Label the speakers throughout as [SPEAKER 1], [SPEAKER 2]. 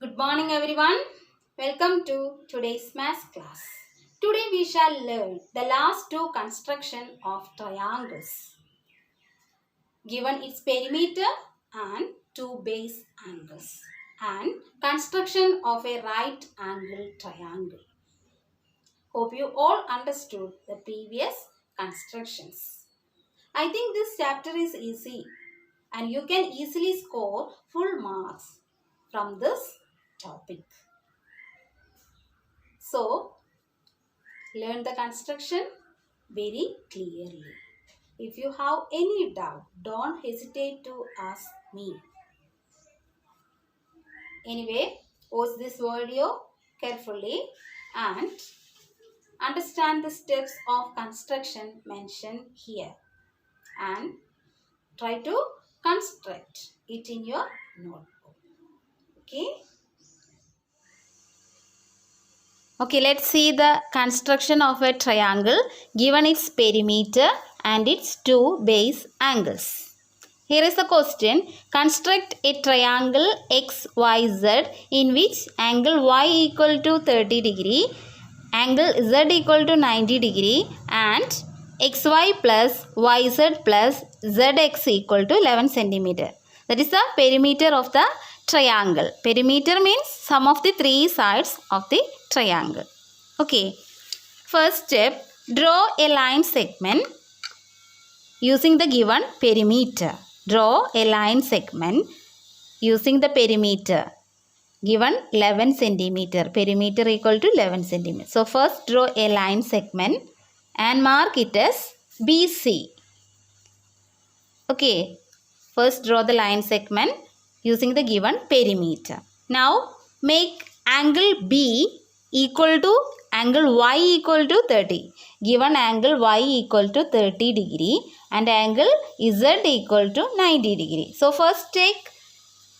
[SPEAKER 1] Good morning everyone. Welcome to today's math class. Today we shall learn the last two construction of triangles. Given its perimeter and two base angles and construction of a right angle triangle. Hope you all understood the previous constructions. I think this chapter is easy and you can easily score full marks from this topic. So, learn the construction very clearly. If you have any doubt, don't hesitate to ask me. Anyway, watch this video carefully and understand the steps of construction mentioned here and try to construct it in your notebook. Okay? Okay, let's see the construction of a triangle given its perimeter and its two base angles. Here is the question. Construct a triangle XYZ in which angle Y equal to 30 degree, angle Z equal to 90 degree and XY plus YZ plus ZX equal to 11 centimeter. That is the perimeter of the triangle. Perimeter means sum of the three sides of the triangle. Okay. First step, draw a line segment using the given perimeter. Draw a line segment using the perimeter given 11 centimeter. Perimeter equal to 11 centimeter. So first draw a line segment and mark it as BC. Okay. First draw the line segment using the given perimeter. Now make angle B equal to angle Y equal to 30. Given angle Y equal to 30 degree and angle Z equal to 90 degree. So first take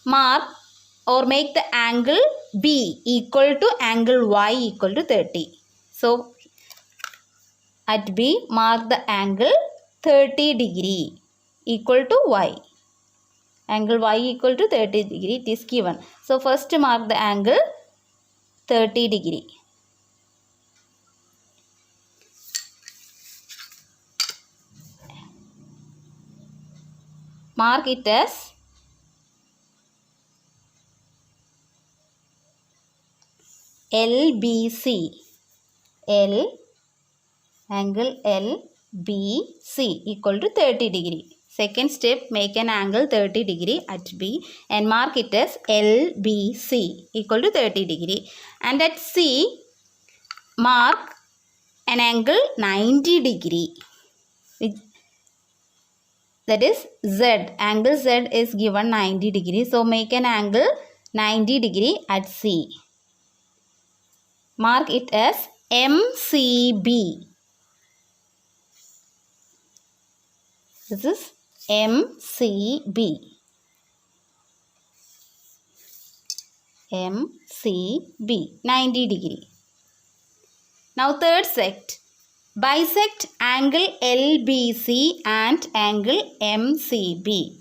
[SPEAKER 1] mark or make the angle B equal to angle Y equal to 30. So at B mark the angle 30 degree equal to Y. Angle Y equal to 30 degree it is given. So first mark the angle 30 degree. Mark it as LBC. Angle LBC equal to 30 degree. Second step, make an angle 30 degree at B and mark it as LBC equal to 30 degree. And at C, mark an angle 90 degree. That is Z. Angle Z is given 90 degree. So make an angle 90 degree at C. Mark it as MCB. This is MCB. MCB 90 degree. Now third set. Bisect angle LBC and angle MCB.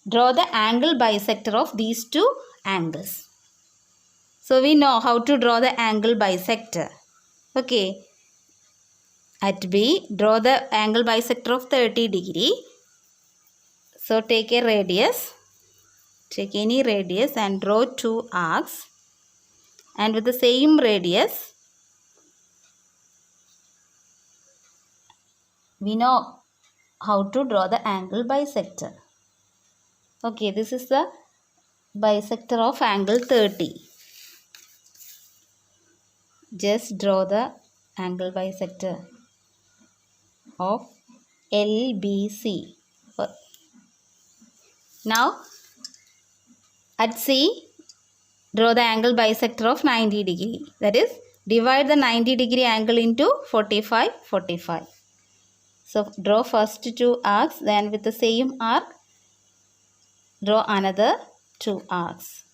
[SPEAKER 1] Draw the angle bisector of these two angles. So we know how to draw the angle bisector. Okay. At B, draw the angle bisector of 30 degree. So take a radius. Take any radius and draw two arcs. And with the same radius, we know how to draw the angle bisector. Okay, this is the bisector of angle 30. Just draw the angle bisector of LBC. Now, at C, draw the angle bisector of 90 degree. That is, divide the 90 degree angle into 45, 45. So, draw first two arcs, then with the same arc, draw another two arcs.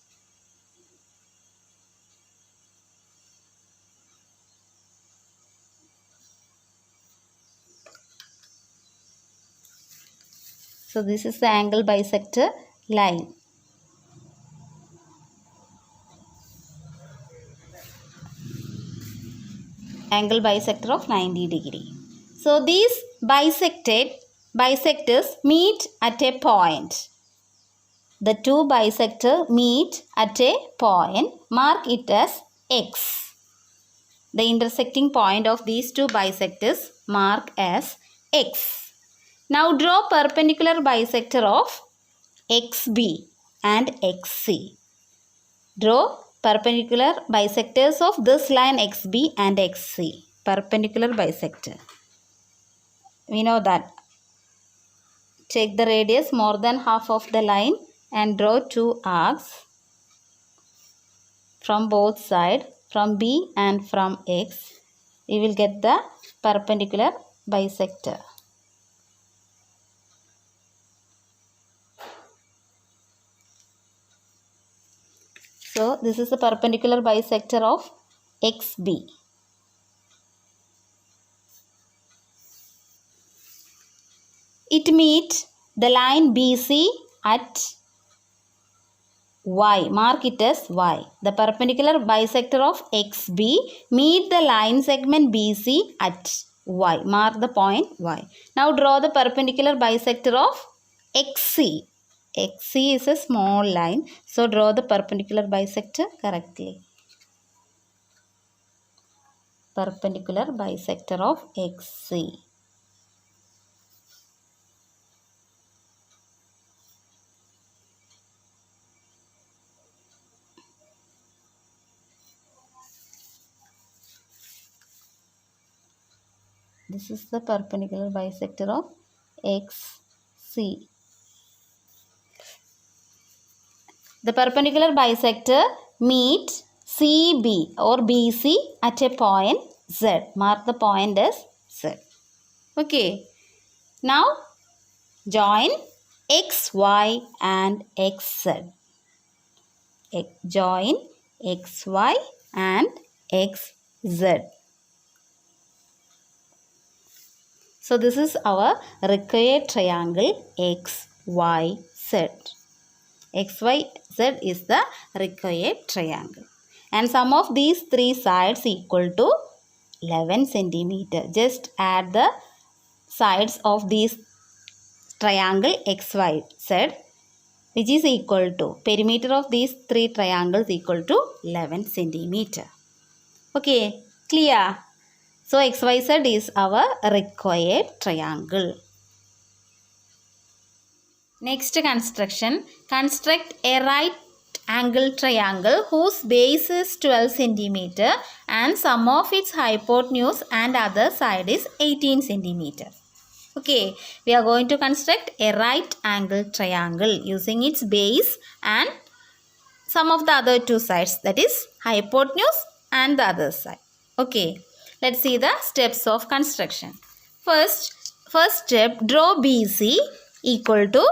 [SPEAKER 1] So, this is the angle bisector line. angle bisector of 90 degree. So these bisectors meet at a point. The two bisectors meet at a point. Mark it as X. The intersecting point of these two bisectors mark as X. Now draw perpendicular bisector of XB and XC. Draw perpendicular bisectors of this line XB and XC. Perpendicular bisector. We know that. Take the radius more than half of the line and draw two arcs from both sides, from B and from X. We will get the perpendicular bisector. So this is the perpendicular bisector of XB. It meets the line BC at Y. Mark it as Y. The perpendicular bisector of XB meet the line segment BC at Y. Mark the point Y. Now draw the perpendicular bisector of XC. XC is a small line. So draw the perpendicular bisector correctly. Perpendicular bisector of XC. This is the perpendicular bisector of XC. The perpendicular bisector meet CB or BC at a point Z. Mark the point as Z. Okay. Now join XY and XZ. Join XY and XZ. So this is our required triangle XYZ. XYZ is the required triangle. And sum of these three sides equal to 11 centimeter. Just add the sides of this triangle XYZ, which is equal to perimeter of these three triangles equal to 11 centimeter. Okay, clear? So XYZ is our required triangle. Next construction. Construct a right angle triangle whose base is 12 centimeter and sum of its hypotenuse and other side is 18 centimeter. Okay, we are going to construct a right angle triangle using its base and sum of the other two sides, that is hypotenuse and the other side. Okay. Let's see the steps of construction. First step, draw BC equal to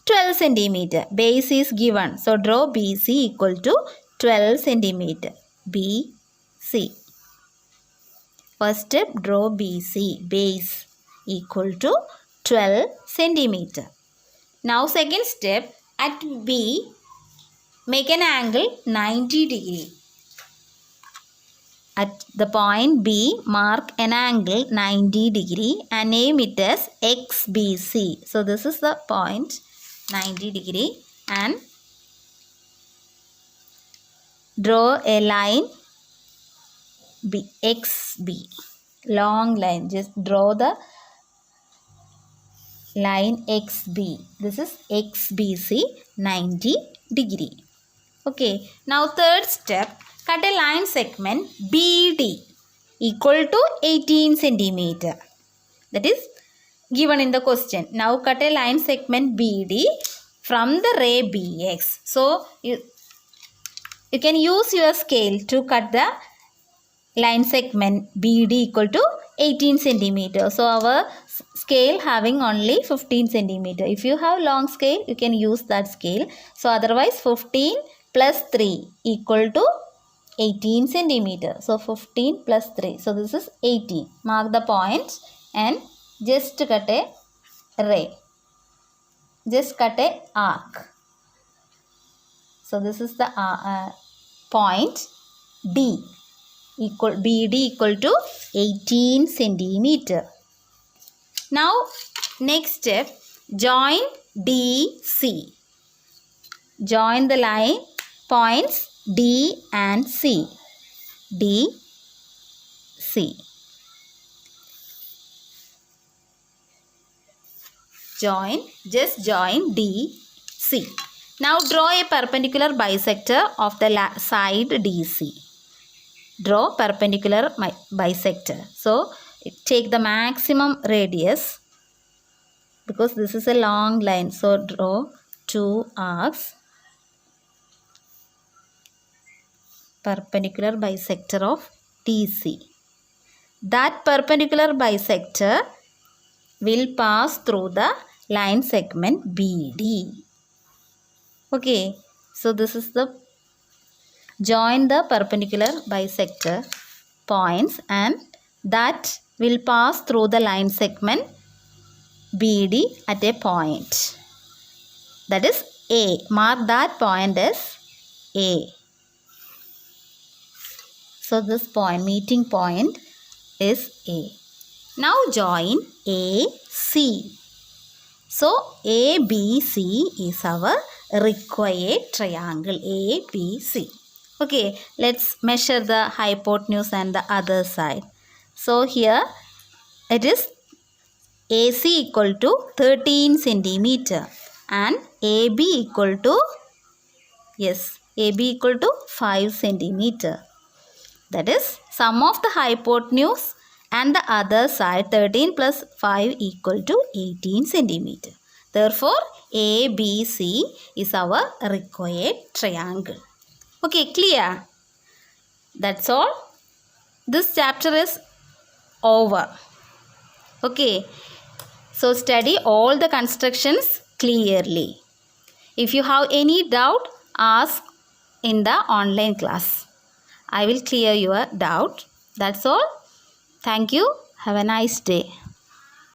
[SPEAKER 1] 12 centimeter. Base is given. So draw BC equal to 12 centimeter. BC. First step, draw BC. Base equal to 12 centimeter. Now second step, at B, make an angle 90 degree. At the point B, mark an angle 90 degree and name it as XBC. So this is the point 90 degree and draw a line XB. Long line. Just draw the line XB. This is XBC 90 degree. Okay. Now third step. Cut a line segment BD equal to 18 centimeter. That is given in the question. Now cut a line segment BD from the ray BX. So you can use your scale to cut the line segment BD equal to 18 centimeter. So our scale having only 15 centimeter. If you have long scale, you can use that scale. So otherwise 15 plus 3 equal to 18 centimeter. So 15 plus 3. So this is 18. Mark the point and just cut a ray. Just cut a arc. So this is the point D. BD equal to 18 centimeter. Now next step, join DC. Join the line points D and C. D, C. Just join D, C. Now draw a perpendicular bisector of the side DC. Draw perpendicular bisector. So take the maximum radius because this is a long line. So draw 2 arcs. Perpendicular bisector of DC. That perpendicular bisector will pass through the line segment BD. Okay, so this is the join the perpendicular bisector points and that will pass through the line segment BD at a point. That is A. Mark that point as A. So this point, meeting point is A. Now join AC. So ABC is our required triangle ABC. Okay, let's measure the hypotenuse and the other side. So here it is AC equal to 13 centimeter and AB equal to, yes, AB equal to 5 centimeter. That is sum of the hypotenuse and the other side 13 plus 5 equal to 18 centimeter. Therefore, ABC is our required triangle. Okay, clear? That's all. This chapter is over. Okay. So study all the constructions clearly. If you have any doubt, ask in the online class. I will clear your doubt. That's all. Thank you. Have a nice day.